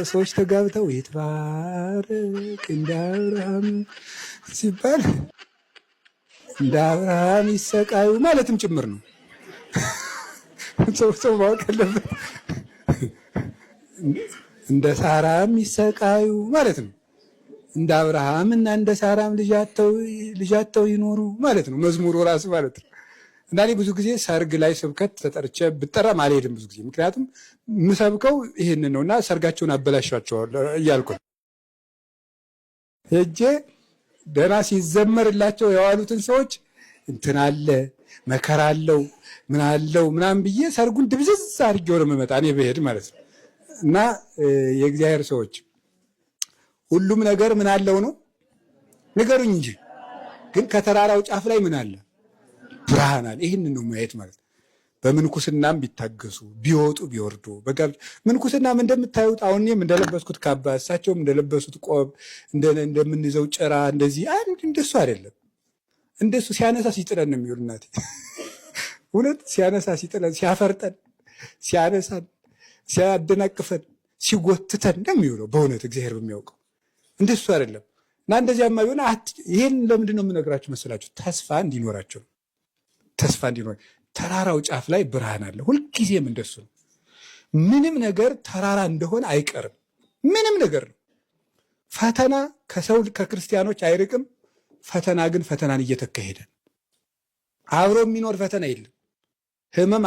ሰዎች ተጋብተው ይትባረክ እንደ አብርሃም ሲባል እንደ አብርሃም ይሰቃዩ ማለትም ጭምር ነው። ሰው ማወቅ አለበት። እንደ ሳራም ይሰቃዩ ማለት ነው። እንደ አብርሃም እና እንደ ሳራም ልጃተው ይኖሩ ማለት ነው። መዝሙሩ ራሱ ማለት ነው። እና እኔ ብዙ ጊዜ ሰርግ ላይ ስብከት ተጠርቼ ብጠራም አልሄድም ብዙ ጊዜ። ምክንያቱም የምሰብከው ይህንን ነው እና ሰርጋቸውን አበላሻቸዋል እያልኩ ሄጄ ደህና ሲዘመርላቸው የዋሉትን ሰዎች እንትን አለ መከራ አለው ምን አለው ምናምን ብዬ ሰርጉን ድብዝዝ አድርጌው ነው የምመጣ እኔ ብሄድ ማለት ነው። እና የእግዚአብሔር ሰዎች ሁሉም ነገር ምን አለው ነው ንገሩኝ እንጂ ግን ከተራራው ጫፍ ላይ ምን አለ? ብርሃን አለ። ይህንን ነው ማየት ማለት ነው። በምንኩስናም ቢታገሱ ቢወጡ ቢወርዱ ምንኩስናም እንደምታዩት አሁን እኔም እንደለበስኩት ካባ እሳቸውም እንደለበሱት ቆብ እንደምንይዘው ጭራ እንደዚህ እንደሱ አይደለም። እንደሱ ሲያነሳ ሲጥለን ነው የሚውል እናቴ። እውነት ሲያነሳ ሲጥለን፣ ሲያፈርጠን፣ ሲያነሳን፣ ሲያደናቅፈን፣ ሲጎትተን ነው የሚውለው። በእውነት እግዚአብሔር በሚያውቀው እንደሱ አይደለም። እና እንደዚያማ ቢሆን ይሄን ለምንድን ነው የምነግራችሁ መሰላችሁ? ተስፋ እንዲኖራቸው ነው። ተስፋ እንዲኖር ተራራው ጫፍ ላይ ብርሃን አለ። ሁልጊዜም እንደሱ ነው። ምንም ነገር ተራራ እንደሆነ አይቀርም። ምንም ነገር ነው። ፈተና ከሰው ከክርስቲያኖች አይርቅም። ፈተና ግን ፈተናን እየተካ ሄደ። አብሮ የሚኖር ፈተና የለም። ህመም